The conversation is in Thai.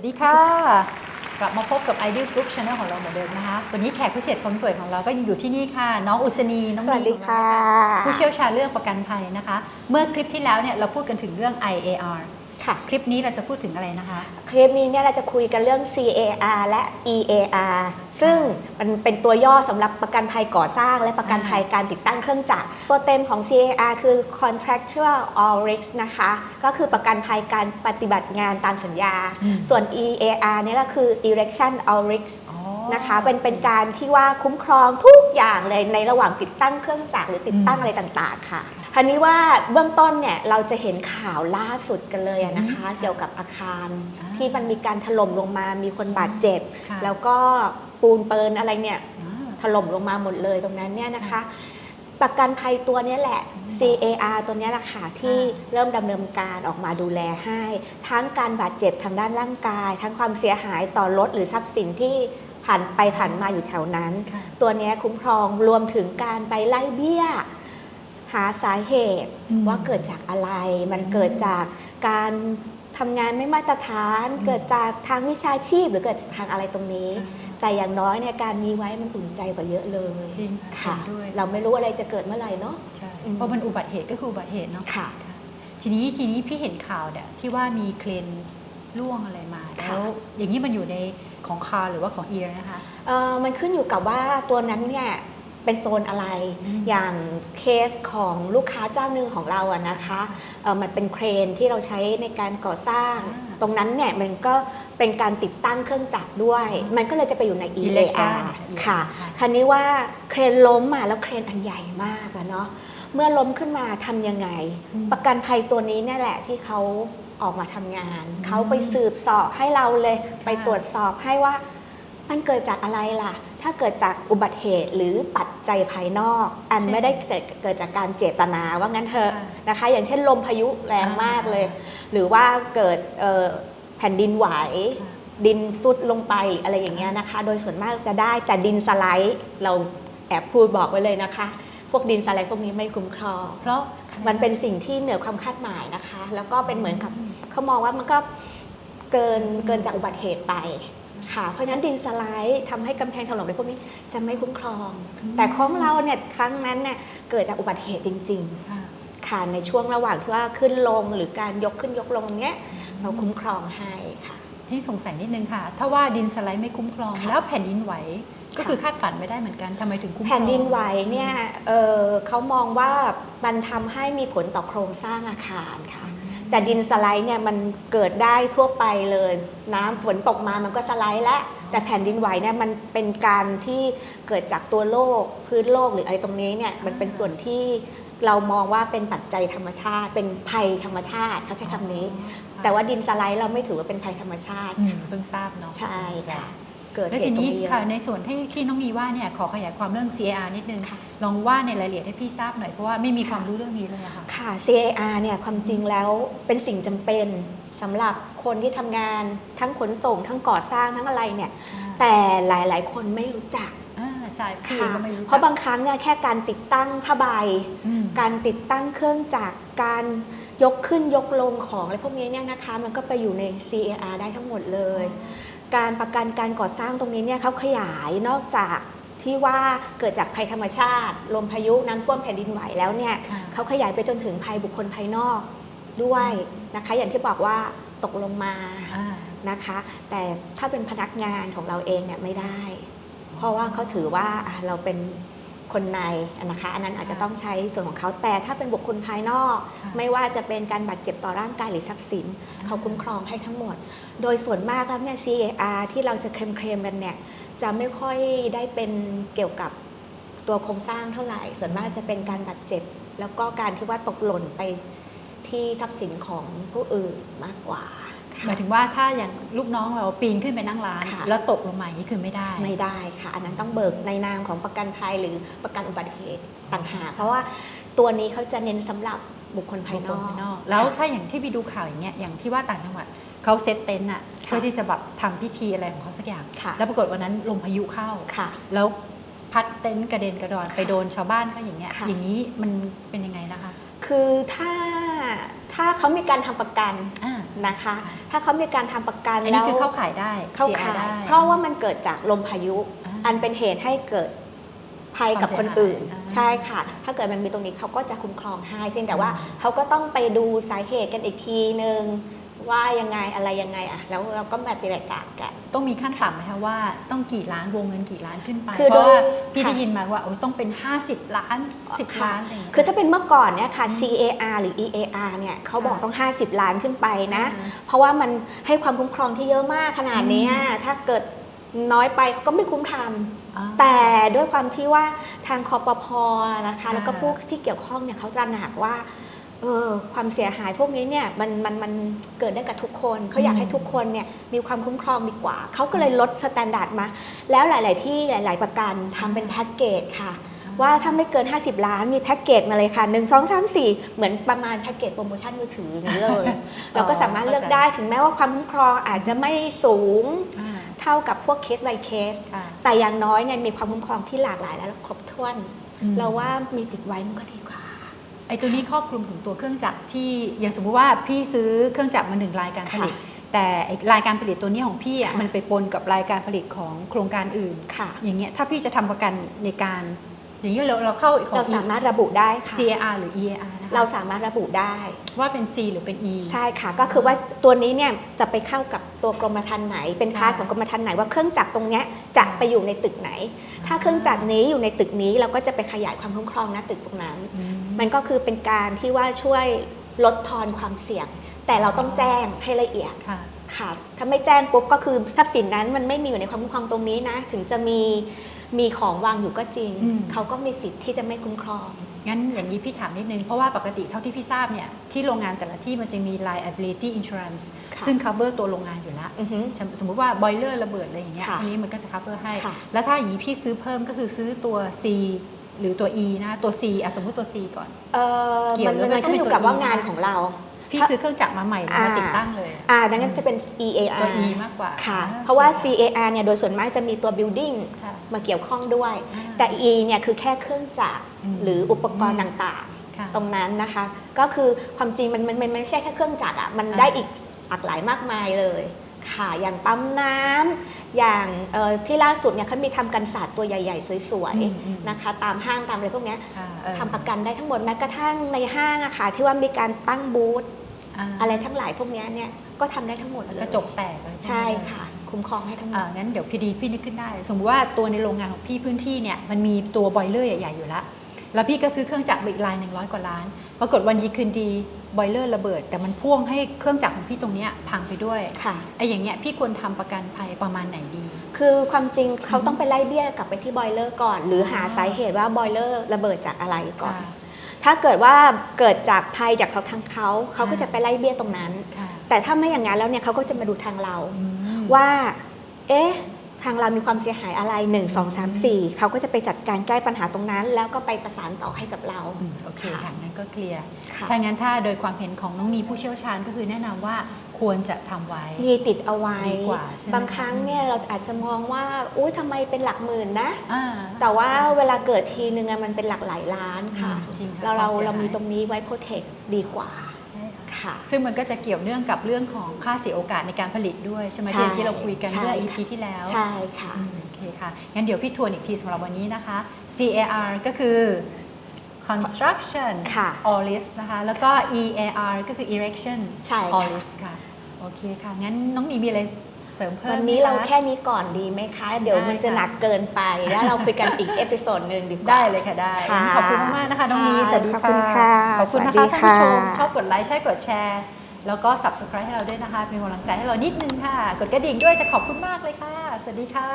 ดีค่ะกลับมาพบกับ Ideal Group Channel ของเราเหมือนเดิมนะคะวันนี้แขกพิเศษคนสวยของเราก็ยังอยู่ที่นี่ค่ะน้องอุศนีน้อง สวัสดีค่ะ ผู้เชี่ยวชาญเรื่องประกันภัยนะคะเมื่อคลิปที่แล้วเนี่ยเราพูดกันถึงเรื่อง IAR ค่ะ คลิปนี้เราจะพูดถึงอะไรนะคะ คลิปนี้เนี่ยเราจะคุยกันเรื่อง CAR และ EAR ซึ่งมันเป็นตัวย่อสำหรับประกันภัยก่อสร้างและประกันภัยการติดตั้งเครื่องจักรตัวเต็มของ CAR คือ Contractual All Risks นะคะก็คือประกันภัยการปฏิบัติงานตามสัญญาส่วน EAR เนี่ยก็คือ Erection All Risksนะคะเป็นการที่ว่าคุ้มครองทุกอย่างเลยในระหว่างติดตั้งเครื่องจักรหรือติดตั้งอะไรต่างๆค่ะทีนี้ว่าเบื้องต้นเนี่ยเราจะเห็นข่าวล่าสุดกันเลยนะคะเกี่ยวกับอาคารที่มันมีการถล่มลงมามีคนบาดเจ็บแล้วก็ปูนเปิลอะไรเนี่ยถล่มลงมาหมดเลยตรงนั้นเนี่ยนะคะประกันภัยตัวนี้แหละ CAR ตัวนี้แหละค่ะที่เริ่มดำเนินการออกมาดูแลให้ทั้งการบาดเจ็บทางด้านร่างกายทั้งความเสียหายต่อรถหรือทรัพย์สินที่ผ่านไปผ่านมาอยู่แถวนั้นตัวนี้คุ้มครองรวมถึงการไปไล่เบี้ยหาสาเหตุว่าเกิดจากอะไรมันเกิดจากการทำงานไม่มาตรฐานเกิดจากทางวิชาชีพหรือเกิดจากทางอะไรตรงนี้แต่อย่างน้อยเนี่ยการมีไว้มันอุ่นใจกว่าเยอะเลยจริงค่ะเราไม่รู้อะไรจะเกิดเมื่อไหร่เนาะใช่เพราะมันอุบัติเหตุก็คืออุบัติเหตุเนาะค่ะทีนี้พี่เห็นข่าวเนี่ยที่ว่ามีเครนล่วงอะไรมาแล้วอย่างนี้มันอยู่ในของคาร์หรือว่าของเอียร์นะคะมันขึ้นอยู่กับว่าตัวนั้นเนี่ยเป็นโซนอะไรอย่างเคสของลูกค้าเจ้าหนึ่งของเราอะนะคะมันเป็นเครนที่เราใช้ในการก่อสร้างตรงนั้นเนี่ยมันก็เป็นการติดตั้งเครื่องจักรด้วยมันก็เลยจะไปอยู่ใน EAR ค่ะคราวนี้ว่าเครนล้มมาแล้วเครนอันใหญ่มากอะเนาะเมื่อล้มขึ้นมาทำยังไงประกันภัยตัวนี้เนี่ยแหละที่เขาออกมาทำงานเขาไปสืบเสาะให้เราเลยไปตรวจสอบให้ว่ามันเกิดจากอะไรล่ะถ้าเกิดจากอุบัติเหตุหรือปัจจัยภายนอกอันไม่ได้เกิดจากการเจตนาว่างั้นเถอะนะคะอย่างเช่นลมพายุแรงมากเลยหรือว่าเกิดแผ่นดินไหวดินซุดลงไปอะไรอย่างเงี้ยนะคะโดยส่วนมากจะได้แต่ดินสไลด์เราแอบพูดบอกไว้เลยนะคะพวกดินสไลด์พวกนี้ไม่คุ้มครองเพราะมันเป็นสิ่งที่เหนือความคาดหมายนะคะแล้วก็เป็นเหมือนกับเขามองว่ามันก็เกินจากอุบัติเหตุไปค่ะเพราะฉะนั้นดินสไลด์ทำให้กำแพงถล่มอะไรพวกนี้จะไม่คุ้มครองแต่ของเราเนี่ยครั้งนั้นเนี่ยเกิดจากอุบัติเหตุจริงๆค่ะในช่วงระหว่างที่ว่าขึ้นลงหรือการยกขึ้นยกลงเนี้ยเราคุ้มครองให้ค่ะที่สงสัยนิดนึงค่ะถ้าว่าดินสไลด์ไม่คุ้มครองแล้วแผ่นดินไหวก็คือคาดฝันไม่ได้เหมือนกันทำไมถึงคุ้มครองแผ่นดินไหวเนี่ยเขามองว่ามันทำให้มีผลต่อโครงสร้างอาคารค่ะแต่ดินสไลด์เนี่ยมันเกิดได้ทั่วไปเลยน้ำฝนตกมามันก็สไลด์แล้วแต่แผ่นดินไหวเนี่ยมันเป็นการที่เกิดจากตัวโลกพื้นโลกหรืออะไรตรงนี้เนี่ยมันเป็นส่วนที่เรามองว่าเป็นปัจจัยธรรมชาติเป็นภัยธรรมชาติเขาใช้คำนี้แต่ว่าดินสไลด์เราไม่ถือว่าเป็นภัยธรรมชาติเพิ่งทราบเนาะใช่ค่ะแล้วทีนี้ค่ะในส่วนที่น้องนีว่าเนี่ยขอขยายความเรื่อง CAR นิดนึงลองว่าในรายละเอียดให้พี่ทราบหน่อยเพราะว่าไม่มีความรู้เรื่องนี้เลยค่ะค่ะ CAR เนี่ยความจริงแล้วเป็นสิ่งจำเป็นสำหรับคนที่ทำงานทั้งขนส่งทั้งก่อสร้างทั้งอะไรเนี่ยแต่หลายๆคนไม่รู้จักใช่พี่ก็ไม่รู้เพราะบางครั้งเนี่ยแค่การติดตั้งผ้าใบการติดตั้งเครื่องจักรการยกขึ้นยกลงของอะไรพวกนี้เนี่ยนะคะมันก็ไปอยู่ใน CAR ได้ทั้งหมดเลยการประกันการก่อสร้างตรงนี้เนี่ยเขาขยายนอกจากที่ว่าเกิดจากภัยธรรมชาติลมพายุน้ำท่วมแผ่นดินไหวแล้วเนี่ยเขาขยายไปจนถึงภัยบุคคลภายนอกด้วยนะคะอย่างที่บอกว่าตกลงมานะคะแต่ถ้าเป็นพนักงานของเราเองเนี่ยไม่ได้เพราะว่าเขาถือว่าเราเป็นคนในนะคะอันนั้นอาจจะต้องใช้ส่วนของเขาแต่ถ้าเป็นบุคคลภายนอกไม่ว่าจะเป็นการบาดเจ็บต่อร่างกายหรือทรัพย์สินเขาคุ้มครองให้ทั้งหมดโดยส่วนมากแล้วเนี่ย CAR ที่เราจะเคลมกันเนี่ยจะไม่ค่อยได้เป็นเกี่ยวกับตัวโครงสร้างเท่าไหร่ส่วนมากจะเป็นการบาดเจ็บแล้วก็การที่ว่าตกหล่นไปที่ทรัพย์สินของผู้อื่นมากกว่าหมายถึงว่าถ้าอย่างลูกน้องเราปีนขึ้นไปนั่งร้านแล้วตกลงมาอย่างนี้คือไม่ได้ค่ะอันนั้นต้องเบิกในนามของประกันภัยหรือประกันอุบัติเหตุต่างหากเพราะว่าตัวนี้เขาจะเน้นสำหรับบุคคลภายนอกแล้วถ้าอย่างที่ไปดูข่าวอย่างเงี้ยอย่างที่ว่าต่างจังหวัดเขาเซตเต็นท์อ่ะเพื่อที่จะแบบทำพิธีอะไรของเขาสักอย่างแล้วปรากฏวันนั้นลมพายุเข้าแล้วพัดเต็นท์กระเด็นกระดอนไปโดนชาวบ้านก็อย่างเงี้ยอย่างนี้มันเป็นยังไงนะคะ คือถ้าเขามีการทำประกันนะคะถ้าเขามีการทำประกันอันนี้คือเข้าขายได้เข้าขายเพราะว่ามันเกิดจากลมพายุอันเป็นเหตุให้เกิดภัยกับคนอื่นใช่ค่ะถ้าเกิดมันมีตรงนี้เขาก็จะคุ้มครองให้เพียงแต่ว่าเขาก็ต้องไปดูสาเหตุกันอีกทีนึงว่ายังไงอะไรยังไงอ่ะแล้วเราก็มาเจรจากันต้องมีขั้นต่ำไหมคะว่าต้องกี่ล้านวงเงินกี่ล้านขึ้นไปเพราะว่าพี่ได้ยินมาว่าต้องเป็น50 ล้าน10 ล้านอะไรอย่างเงี้ยคือถ้าเป็นเมื่อก่อนเนี่ยค่ะ CAR หรือ EAR เนี่ยเขาบอกต้อง50 ล้านขึ้นไปนะเพราะว่ามันให้ความคุ้มครองที่เยอะมากขนาดนี้ถ้าเกิดน้อยไปเขาก็ไม่คุ้มทำแต่ด้วยความที่ว่าทางคปภ.นะคะแล้วก็ผู้ที่เกี่ยวข้องเนี่ยเขาตระหนักว่าความเสียหายพวกนี้เนี่ยมันเกิดได้กับทุกคนเขาอยากให้ทุกคนเนี่ยมีความคุ้มครองดีกว่าเขาก็เลยลดสแตนดาร์ดมาแล้วหลายๆที่หลายๆประกันทำเป็นแพ็กเกจค่ะว่าถ้าไม่เกิน50 ล้านมีแพ็กเกจมาเลยค่ะ1 2 3 4เหมือนประมาณแพ็กเกจโปรโมชั่นมือถือนี้เลย เราก็สามารถเลือกได้ถึงแม้ว่าความคุ้มครองอาจจะไม่สูงเท่ากับพวกเคส by เคสแต่อย่างน้อยเนี่ยมีความคุ้มครองที่หลากหลายและครบถ้วนเราว่ามีติดไว้มันก็ดีกว่าไอ้ตัวนี้ครอบคลุมถึงตัวเครื่องจักรที่อย่างสมมุติว่าพี่ซื้อเครื่องจักรมา1 รายการผลิตแต่รายการผลิตตัวนี้ของพี่มันไปปนกับรายการผลิตของโครงการอื่นอย่างเงี้ยถ้าพี่จะทำประกันในการอย่างนี้เราเข้าเราสามารถระบุได้ค่ะ CAR หรือ EAR นะคะเราสามารถระบุได้ว่าเป็น C หรือเป็น E ใช่ค่ะก็คือว่าตัวนี้เนี่ยจะไปเข้ากับตัวกรมธรรม์ไหนเป็นพาร์ทของกรมธรรม์ไหนว่าเครื่องจักรตรงเนี้ยจะไปอยู่ในตึกไหนถ้าเครื่องจักรนี้อยู่ในตึกนี้เราก็จะไปขยายความคุ้มครองณตึกตรงนั้นมันก็คือเป็นการที่ว่าช่วยลดทอนความเสี่ยงแต่เราต้องแจ้งให้ละเอียดค่ะถ้าไม่แจ้งปุ๊บก็คือทรัพย์สินนั้นมันไม่มีอยู่ในความคุ้มครองตรงนี้นะถึงจะมีของวางอยู่ก็จริงเขาก็มีสิทธิ์ที่จะไม่คุ้มครองงั้นอย่างนี้พี่ถามนิดนึงเพราะว่าปกติเท่าที่พี่ทราบเนี่ยที่โรงงานแต่ละที่มันจะมี liability insurance ซึ่ง cover ตัวโรงงานอยู่แล้วสมมุติว่า boiler ระเบิดอะไรอย่างเงี้ยอันนี้มันก็จะ cover ให้แล้วถ้าอย่างนี้พี่ซื้อเพิ่มก็คือซื้อตัว C หรือตัว E นะตัว C สมมุติตัว C ก่อนมันขึ้นอยู่กับว่างานของเราพี่ซื้อเครื่องจักรมาใหม่มาติดตั้งเลยดังนั้นจะเป็น EAR ตัว E มากกว่าค่ะเพราะว่า CAR เนี่ยโดยส่วนมากจะมีตัว building มาเกี่ยวข้องด้วยแต่ E เนี่ยคือแค่เครื่องจักรหรืออุปกรณ์ต่างๆตรงนั้นนะคะก็คือความจริงมันไม่ใช่แค่เครื่องจักรมันได้อีกหลากหลายมากมายเลยค่ะอย่างปั๊มน้ำอย่างที่ล่าสุดเนี่ยเขามีทำกันศาสตร์ตัวใหญ่ๆสวยๆนะคะตามห้างตามอะไรพวกนี้ทำประกันได้ทั้งหมดแม้กระทั่งในห้างอะค่ะที่ว่ามีการตั้งบูธอะไรทั้งหลายพวกนี้เนี่ยก็ทำได้ทั้งหมดเลยกระจกแตกใช่ค่ะคุ้มครองให้ทั้งหมดงั้นเดี๋ยวพี่นึกขึ้นได้สมมติว่าตัวในโรงงานของพี่พื้นที่เนี่ยมันมีตัวบอยเลอร์ใหญ่ๆอยู่แล้วพี่ก็ซื้อเครื่องจักรอีกราย100 กว่าล้านปรากฏวันดีคืนดีบอยเลอร์ระเบิดแต่มันพ่วงให้เครื่องจักรของพี่ตรงนี้พังไปด้วยไอ้อย่างเงี้ยพี่ควรทำประกันภัยประมาณไหนดีคือความจริงเขาต้องไปไล่เบี้ยกลับไปที่บอยเลอร์ก่อนหรือหาสาเหตุว่าบอยเลอร์ระเบิดจากอะไรก่อนถ้าเกิดว่าเกิดจากภัยจากทางเขาก็จะไปไล่เบี้ยตรงนั้นแต่ถ้าไม่อย่างนั้นแล้วเนี่ยเขาก็จะมาดูทางเราว่าทางเรามีความเสียหายอะไร1 2 3 4เขาก็จะไปจัดการแก้ปัญหาตรงนั้นแล้วก็ไปประสานต่อให้กับเราโอเคค่ะงั้นก็เคลียร์ถ้างั้นถ้าโดยความเห็นของน้องนีผู้เชี่ยวชาญก็คือแนะนำว่าควรจะทำไว้มีติดเอาไว้บางครั้งเนี่ยเราอาจจะมองว่าอุ้ยทำไมเป็นหลักหมื่นนะแต่ว่าเวลาเกิดทีนึงมันเป็นหลักหลายล้านค่ะเรามีตรงนี้ไว้โปรเทคดีกว่าซึ่งมันก็จะเกี่ยวเนื่องกับเรื่องของค่าเสียโอกาสในการผลิตด้วยใช่ไหมที่เราคุยกันเมื่อ EP ที่แล้วใช่ค่ะโอเคค่ะงั้นเดี๋ยวพี่ทวนอีกทีสำหรับวันนี้นะคะ CAR ก็คือ construction all list นะคะแล้วก็ EAR ก็คือ erection all list ค่ะโอเคค่ะงั้นน้องนีมีอะไรเสริมเพิ่มวันนี้เราแค่นี้ก่อนดีไหมคะเดี๋ยวมันจะหนักเกินไปแล้วเราคุยกันอีกเอพิโซดนึงดีกว่าได้เลยค่ะได้ขอบคุณมากนะคะน้องนีสวัสดีค่ะขอบคุณนะคะท่านผู้ชมชอบกดไลค์ใช่กดแชร์แล้วก็ Subscribe ให้เราด้วยนะคะเป็นกำลังใจให้เรานิดนึงค่ะกดกระดิ่งด้วยจะขอบคุณมากเลยค่ะสวัสดีค่ะ